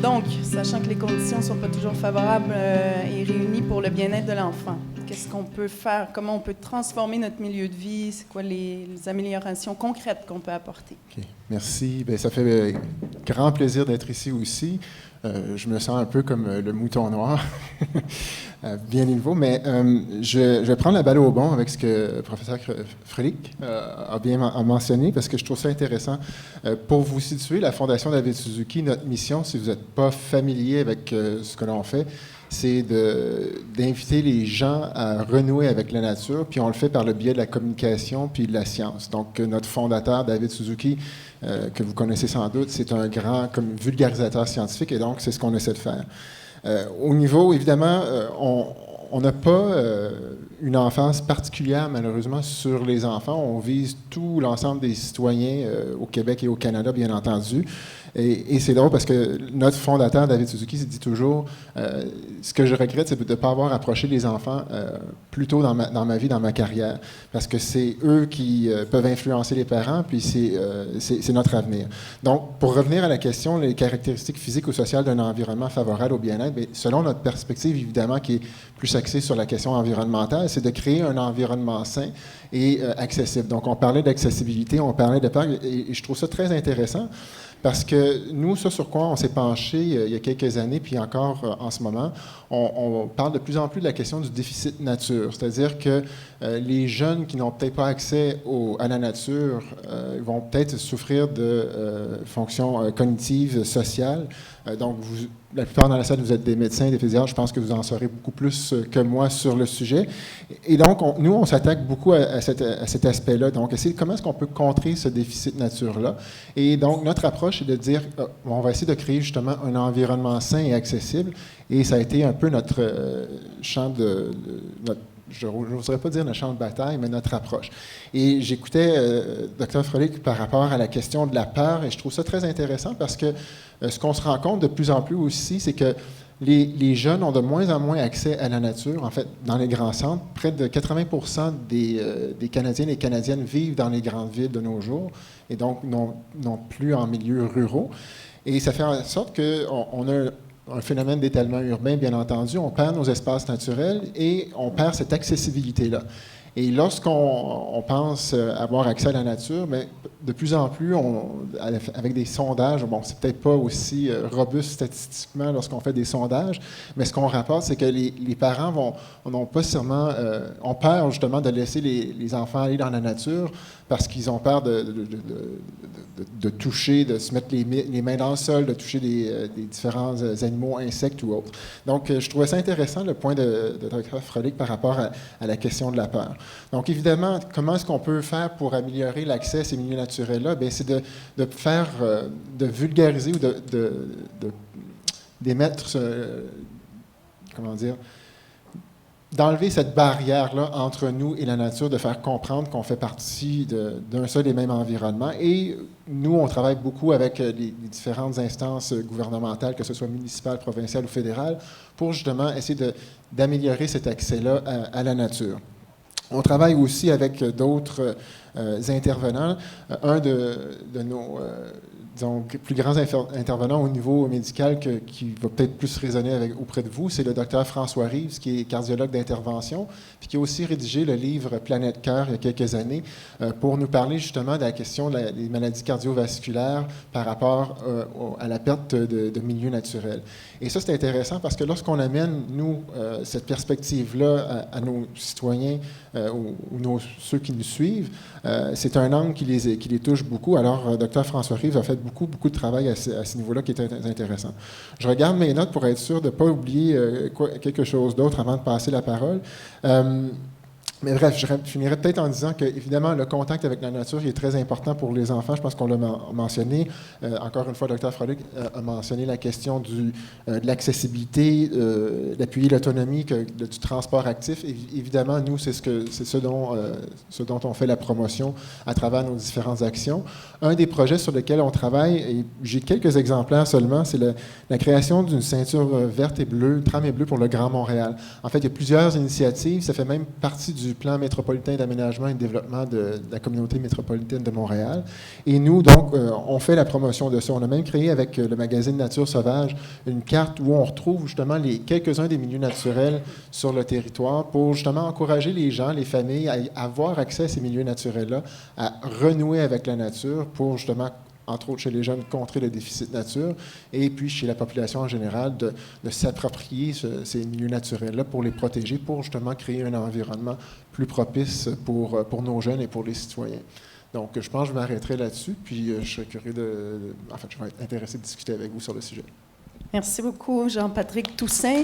Donc, sachant que les conditions ne sont pas toujours favorables et réunies pour le bien-être de l'enfant, qu'est-ce qu'on peut faire? Comment on peut transformer notre milieu de vie? C'est quoi les améliorations concrètes qu'on peut apporter? Okay. Merci. Bien, ça fait grand plaisir d'être ici aussi. Je me sens un peu comme le mouton noir, bien niveau, mais je vais prendre la balle au bon avec ce que le professeur Frédéric a bien mentionné, parce que je trouve ça intéressant. Pour vous situer, la Fondation David Suzuki, notre mission, si vous n'êtes pas familier avec ce que l'on fait, c'est d'inviter les gens à renouer avec la nature, puis on le fait par le biais de la communication puis de la science. Donc, notre fondateur, David Suzuki, que vous connaissez sans doute, c'est un grand vulgarisateur scientifique, et donc c'est ce qu'on essaie de faire. Au niveau, évidemment, on n'a pas une enfance particulière, malheureusement, sur les enfants. On vise tout l'ensemble des citoyens au Québec et au Canada, bien entendu. Et c'est drôle parce que notre fondateur, David Suzuki, se dit toujours ce que je regrette, c'est de ne pas avoir approché les enfants plus tôt dans ma vie, dans ma carrière, parce que c'est eux qui peuvent influencer les parents, puis c'est notre avenir. Donc, pour revenir à la question, les caractéristiques physiques ou sociales d'un environnement favorable au bien-être, bien, selon notre perspective, évidemment, qui est plus axée sur la question environnementale, c'est de créer un environnement sain et accessible. Donc, on parlait d'accessibilité, on parlait de parcs, et je trouve ça très intéressant. Parce que nous, ça sur quoi on s'est penché il y a quelques années, puis encore en ce moment, on parle de plus en plus de la question du déficit nature. C'est-à-dire que les jeunes qui n'ont peut-être pas accès à la nature vont peut-être souffrir de fonctions cognitives, sociales. Donc, la plupart dans la salle, vous êtes des médecins, des pédiatres, je pense que vous en saurez beaucoup plus que moi sur le sujet. Et donc, nous, on s'attaque beaucoup à cet aspect-là. Donc, comment est-ce qu'on peut contrer ce déficit nature-là? Et donc, notre approche est de dire, on va essayer de créer justement un environnement sain et accessible. Et ça a été un peu notre champ je n'oserais pas dire notre champ de bataille, mais notre approche. Et j'écoutais Dr. Froelich par rapport à la question de la peur, et je trouve ça très intéressant parce que ce qu'on se rend compte de plus en plus aussi, c'est que les jeunes ont de moins en moins accès à la nature. En fait, dans les grands centres, près de 80% des Canadiennes et Canadiennes vivent dans les grandes villes de nos jours, et donc non plus en milieux ruraux. Et ça fait en sorte qu'on a un phénomène d'étalement urbain, bien entendu. On perd nos espaces naturels et on perd cette accessibilité-là. Et lorsqu'on pense avoir accès à la nature, mais de plus en plus, avec des sondages, bon, c'est peut-être pas aussi robuste statistiquement lorsqu'on fait des sondages, mais ce qu'on rapporte, c'est que les parents n'ont pas seulement, ont peur justement de laisser les enfants aller dans la nature parce qu'ils ont peur de toucher, de se mettre les mains dans le sol, de toucher des différents animaux, insectes ou autres. Donc, je trouvais ça intéressant, le point de Dr. Froelich par rapport à la question de la peur. Donc, évidemment, comment est-ce qu'on peut faire pour améliorer l'accès à ces milieux naturels-là? Bien, c'est de vulgariser ou d'émettre, comment dire, d'enlever cette barrière-là entre nous et la nature, de faire comprendre qu'on fait partie d'un seul et même environnement. Et nous, on travaille beaucoup avec les différentes instances gouvernementales, que ce soit municipales, provinciales ou fédérales, pour justement essayer d'améliorer cet accès-là à la nature. On travaille aussi avec d'autres intervenants. Un de nos disons, plus grands intervenants au niveau médical qui va peut-être plus résonner auprès de vous, c'est le docteur François Reeves, qui est cardiologue d'intervention, puis qui a aussi rédigé le livre Planète Cœur il y a quelques années pour nous parler justement de la question des maladies cardiovasculaires par rapport à la perte de milieu naturel. Et ça, c'est intéressant parce que lorsqu'on amène, nous, cette perspective-là à nos citoyens ou ceux qui nous suivent, c'est un angle qui les touche beaucoup. Alors, Dr. François Reeves a fait beaucoup de travail à ce niveau-là qui est intéressant. Je regarde mes notes pour être sûr de ne pas oublier quelque chose d'autre avant de passer la parole. Mais bref, je finirais peut-être en disant que, évidemment, le contact avec la nature est très important pour les enfants. Je pense qu'on l'a mentionné. Encore une fois, Dr. Froelich a mentionné la question de l'accessibilité, d'appuyer l'autonomie, du transport actif. Évidemment, nous, c'est ce dont on fait la promotion à travers nos différentes actions. Un des projets sur lesquels on travaille, et j'ai quelques exemplaires seulement, c'est la création d'une ceinture verte et bleue, tram et bleue pour le Grand Montréal. En fait, il y a plusieurs initiatives. Ça fait même partie du du plan métropolitain d'aménagement et de développement de la communauté métropolitaine de Montréal. Et nous, donc, on fait la promotion de ça. On a même créé avec le magazine Nature sauvage une carte où on retrouve justement quelques-uns des milieux naturels sur le territoire pour justement encourager les gens, les familles à avoir accès à ces milieux naturels-là, à renouer avec la nature pour justement, entre autres chez les jeunes, contrer le déficit nature, et puis chez la population en général, de s'approprier ces milieux naturels-là pour les protéger, pour justement créer un environnement plus propice pour nos jeunes et pour les citoyens. Donc, je pense que je m'arrêterai là-dessus, puis je serais curieux je vais être intéressé de discuter avec vous sur le sujet. Merci beaucoup, Jean-Patrick Toussaint.